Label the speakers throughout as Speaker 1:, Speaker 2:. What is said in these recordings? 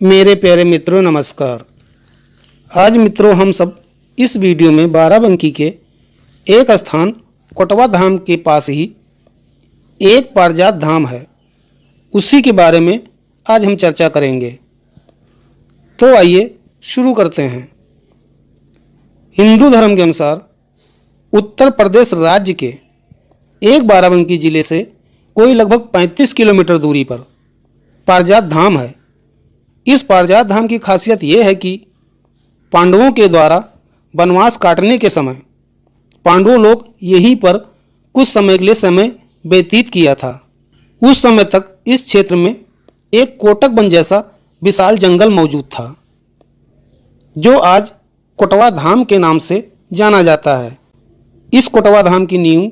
Speaker 1: मेरे प्यारे मित्रों नमस्कार। आज मित्रों हम सब इस वीडियो में बाराबंकी के एक स्थान कोटवा धाम के पास ही एक पारिजात धाम है, उसी के बारे में आज हम चर्चा करेंगे। तो आइए शुरू करते हैं। हिंदू धर्म के अनुसार उत्तर प्रदेश राज्य के एक बाराबंकी जिले से कोई लगभग 35 किलोमीटर दूरी पर पारिजात धाम है। इस पारिजात धाम की खासियत यह है कि पांडवों के द्वारा वनवास काटने के समय पांडव लोग यहीं पर कुछ समय के लिए समय व्यतीत किया था। उस समय तक इस क्षेत्र में एक कोटक वन जैसा विशाल जंगल मौजूद था, जो आज कोटवा धाम के नाम से जाना जाता है। इस कोटवा धाम की नींव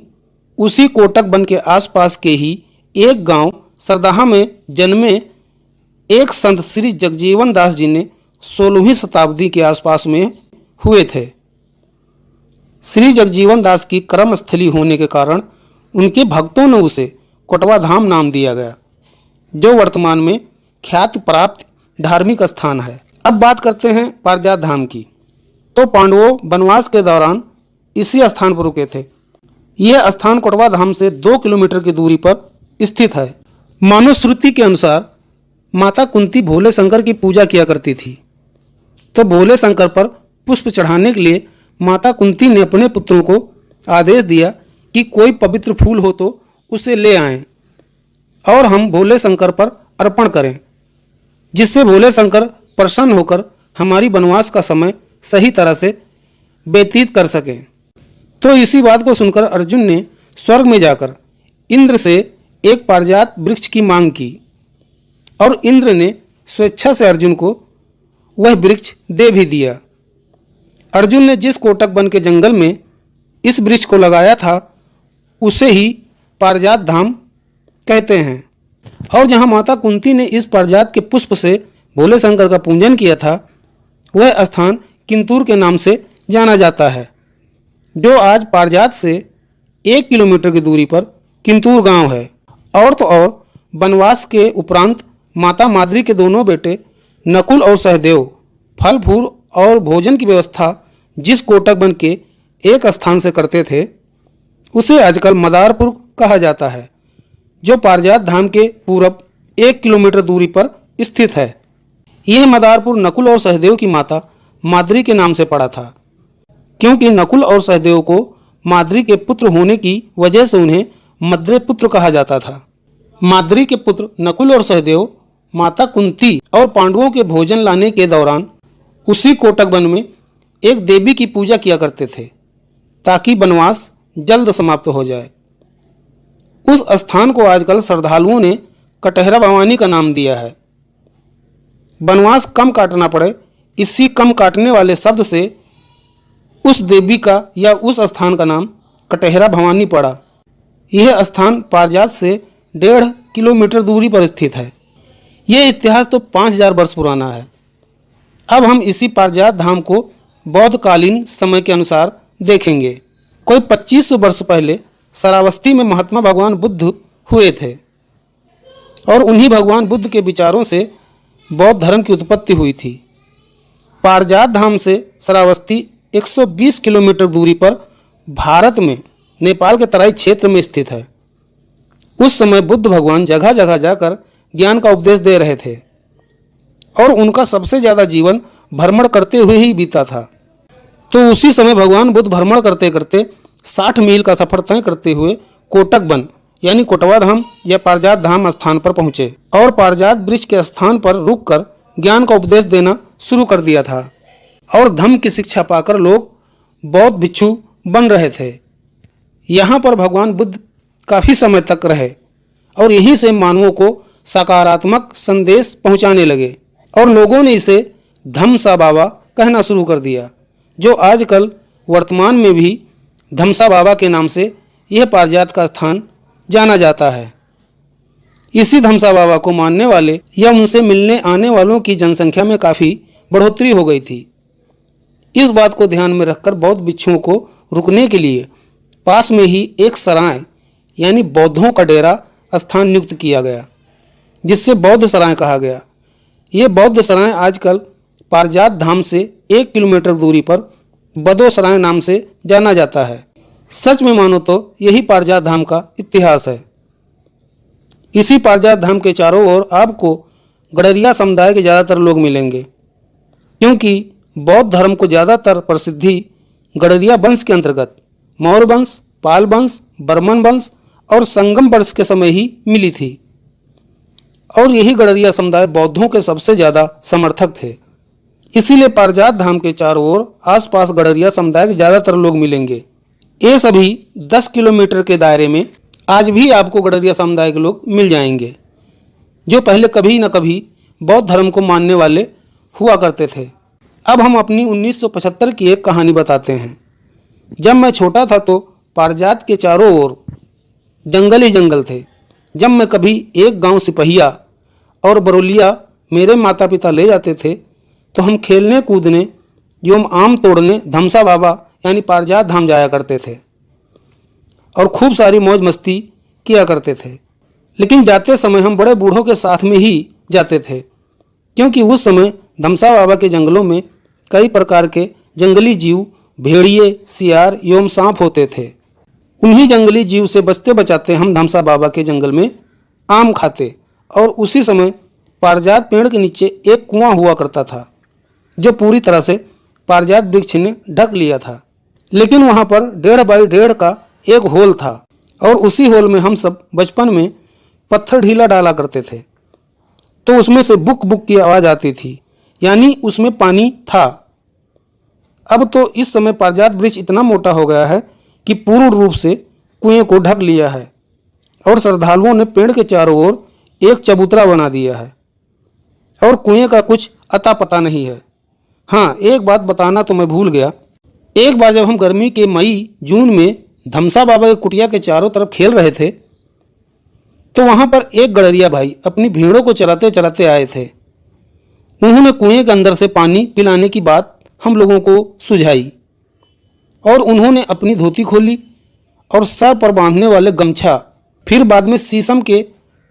Speaker 1: उसी कोटक वन के आसपास के ही एक गांव सरदाहा में जन्मे एक संत श्री जगजीवन दास जी ने 16वीं शताब्दी के आसपास में हुए थे। श्री जगजीवन दास की कर्मस्थली होने के कारण उनके भक्तों ने उसे कोटवा धाम नाम दिया गया, जो वर्तमान में ख्याति प्राप्त धार्मिक स्थान है। अब बात करते हैं पारिजात धाम की। तो पांडवों वनवास के दौरान इसी स्थान पर रुके थे। यह स्थान कोटवा धाम से 2 किलोमीटर की दूरी पर स्थित है। मनुश्रुति के अनुसार माता कुंती भोले शंकर की पूजा किया करती थी, तो भोले शंकर पर पुष्प चढ़ाने के लिए माता कुंती ने अपने पुत्रों को आदेश दिया कि कोई पवित्र फूल हो तो उसे ले आएं और हम भोले शंकर पर अर्पण करें, जिससे भोले शंकर प्रसन्न होकर हमारी वनवास का समय सही तरह से व्यतीत कर सकें। तो इसी बात को सुनकर अर्जुन ने स्वर्ग में जाकर इंद्र से एक पारिजात वृक्ष की मांग की और इंद्र ने स्वेच्छा से अर्जुन को वह वृक्ष दे भी दिया। अर्जुन ने जिस कोटक वन के जंगल में इस वृक्ष को लगाया था उसे ही पारिजात धाम कहते हैं। और जहां माता कुंती ने इस पारिजात के पुष्प से भोले शंकर का पूजन किया था, वह स्थान किंतूर के नाम से जाना जाता है, जो आज पारिजात से 1 किलोमीटर की दूरी पर किंतूर गांव है। और तो और वनवास के उपरांत माता माद्री के दोनों बेटे नकुल और सहदेव फल फूल और भोजन की व्यवस्था जिस कोटक वन के एक स्थान से करते थे, उसे आजकल मदारपुर कहा जाता है, जो पारिजात धाम के पूरब 1 किलोमीटर दूरी पर स्थित है। यह मदारपुर नकुल और सहदेव की माता माद्री के नाम से पड़ा था, क्योंकि नकुल और सहदेव को माद्री के पुत्र होने की वजह से उन्हें मद्रे पुत्र कहा जाता था। माद्री के पुत्र नकुल और सहदेव माता कुंती और पांडवों के भोजन लाने के दौरान उसी कोटक वन में एक देवी की पूजा किया करते थे, ताकि वनवास जल्द समाप्त हो जाए। उस स्थान को आजकल श्रद्धालुओं ने कटहरा भवानी का नाम दिया है। वनवास कम काटना पड़े, इसी कम काटने वाले शब्द से उस देवी का या उस स्थान का नाम कटहरा भवानी पड़ा। यह स्थान पारिजात से 1.5 किलोमीटर दूरी पर स्थित है। यह इतिहास तो 5000 वर्ष पुराना है। अब हम इसी पारिजात धाम को बौद्धकालीन समय के अनुसार देखेंगे। कोई 2500 वर्ष पहले श्रावस्ती में महात्मा भगवान बुद्ध हुए थे और उन्हीं भगवान बुद्ध के विचारों से बौद्ध धर्म की उत्पत्ति हुई थी। पारिजात धाम से श्रावस्ती 120 किलोमीटर दूरी पर भारत में नेपाल के तराई क्षेत्र में स्थित है। उस समय बुद्ध भगवान जगह जगह जाकर ज्ञान का उपदेश दे रहे थे और उनका सबसे ज़्यादा जीवन भ्रमण करते हुए ही बीता था। तो उसी समय भगवान बुद्ध भ्रमण करते करते 60 मील का सफर तय करते हुए कोटक वन यानी कोटवा धाम या पारिजात धाम स्थान पर पहुंचे और पारिजात वृक्ष के स्थान पर रुककर ज्ञान का उपदेश देना शुरू कर दिया था। और धम्म की शिक्षा पाकर लोग बौद्ध भिक्षु बन रहे थे। यहाँ पर भगवान बुद्ध काफ़ी समय तक रहे और यहीं से मानवों को सकारात्मक संदेश पहुंचाने लगे और लोगों ने इसे धम्सा बाबा कहना शुरू कर दिया, जो आजकल वर्तमान में भी धम्सा बाबा के नाम से यह पारिजात का स्थान जाना जाता है। इसी धम्सा बाबा को मानने वाले या उनसे मिलने आने वालों की जनसंख्या में काफ़ी बढ़ोतरी हो गई थी। इस बात को ध्यान में रखकर बौद्ध भिक्षुओं को रुकने के लिए पास में ही एक सराय यानी बौद्धों का डेरा स्थान नियुक्त किया गया, जिससे बौद्ध सराय कहा गया। ये बौद्ध सराय आजकल पारिजात धाम से 1 किलोमीटर दूरी पर बदो सराय नाम से जाना जाता है। सच में मानो तो यही पारिजात धाम का इतिहास है। इसी पारिजात धाम के चारों ओर आपको गडरिया समुदाय के ज़्यादातर लोग मिलेंगे, क्योंकि बौद्ध धर्म को ज़्यादातर प्रसिद्धि गडरिया वंश के अंतर्गत मौर्य वंश, पाल वंश, बर्मन वंश और संगम वंश के समय ही मिली थी। और यही गडरिया समुदाय बौद्धों के सबसे ज़्यादा समर्थक थे। इसीलिए पारिजात धाम के चारों ओर आसपास गडरिया समुदाय के ज़्यादातर लोग मिलेंगे। ये सभी 10 किलोमीटर के दायरे में आज भी आपको गडरिया समुदाय के लोग मिल जाएंगे, जो पहले कभी न कभी बौद्ध धर्म को मानने वाले हुआ करते थे। अब हम अपनी 1975 की एक कहानी बताते हैं। जब मैं छोटा था तो पारिजात के चारों ओर जंगल ही जंगल थे। जब मैं कभी एक गांव सिपहिया और बरौलिया मेरे माता पिता ले जाते थे तो हम खेलने कूदने एवं आम तोड़ने धमसा बाबा यानी पारिजात धाम जाया करते थे और खूब सारी मौज मस्ती किया करते थे। लेकिन जाते समय हम बड़े बूढ़ों के साथ में ही जाते थे, क्योंकि उस समय धमसा बाबा के जंगलों में कई प्रकार के जंगली जीव, भेड़िए, सियार एवं सांप होते थे। उन्हीं जंगली जीव से बचते बचाते हम धमसा बाबा के जंगल में आम खाते और उसी समय पारिजात पेड़ के नीचे एक कुआं हुआ करता था, जो पूरी तरह से पारिजात वृक्ष ने ढक लिया था। लेकिन वहां पर 1.5 बाई 1.5 का एक होल था और उसी होल में हम सब बचपन में पत्थर ढीला डाला करते थे, तो उसमें से बुक बुक की आवाज़ आती थी, यानी उसमें पानी था। अब तो इस समय पारिजात वृक्ष इतना मोटा हो गया है कि पूर्ण रूप से कुएं को ढक लिया है और श्रद्धालुओं ने पेड़ के चारों ओर एक चबूतरा बना दिया है और कुएं का कुछ अता पता नहीं है। हाँ, एक बात बताना तो मैं भूल गया। एक बार जब हम गर्मी के मई जून में धमसा बाबा की कुटिया के चारों तरफ खेल रहे थे तो वहां पर एक गडरिया भाई अपनी भेड़ों को चराते चराते आए थे। उन्होंने कुएं के अंदर से पानी पिलाने की बात हम लोगों को सुझाई और उन्होंने अपनी धोती खोली और सर पर बांधने वाले गमछा, फिर बाद में शीशम के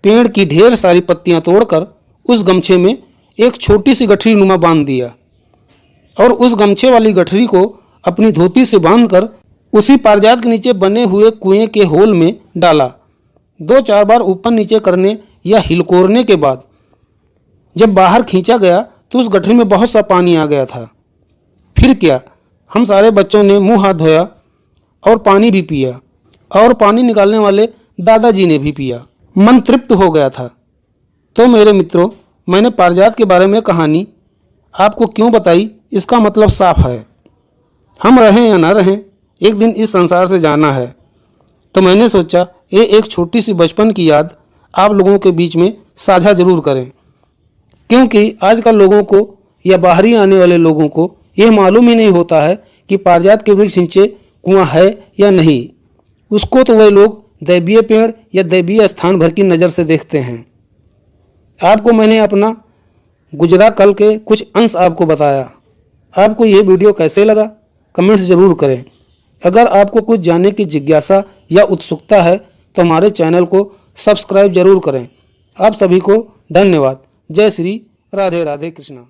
Speaker 1: पेड़ की ढेर सारी पत्तियां तोड़कर उस गमछे में एक छोटी सी गठरी नुमा बांध दिया और उस गमछे वाली गठरी को अपनी धोती से बांधकर उसी पारिजात के नीचे बने हुए कुएं के होल में डाला। 2-4 बार ऊपर नीचे करने या हिलकोरने के बाद जब बाहर खींचा गया तो उस गठरी में बहुत सा पानी आ गया था। फिर क्या, हम सारे बच्चों ने मुंह हाथ धोया और पानी भी पिया और पानी निकालने वाले दादाजी ने भी पिया। मन तृप्त हो गया था। तो मेरे मित्रों, मैंने पारिजात के बारे में कहानी आपको क्यों बताई, इसका मतलब साफ है। हम रहें या ना रहें, एक दिन इस संसार से जाना है। तो मैंने सोचा ये एक छोटी सी बचपन की याद आप लोगों के बीच में साझा जरूर करें, क्योंकि आजकल लोगों को या बाहरी आने वाले लोगों को यह मालूम ही नहीं होता है कि पारिजात के वृक्ष नीचे कुआं है या नहीं। उसको तो वे लोग दैवीय पेड़ या दैवीय स्थान भर की नज़र से देखते हैं। आपको मैंने अपना गुजरा कल के कुछ अंश आपको बताया। आपको यह वीडियो कैसे लगा कमेंट्स जरूर करें। अगर आपको कुछ जानने की जिज्ञासा या उत्सुकता है तो हमारे चैनल को सब्सक्राइब जरूर करें। आप सभी को धन्यवाद। जय श्री राधे राधे कृष्णा।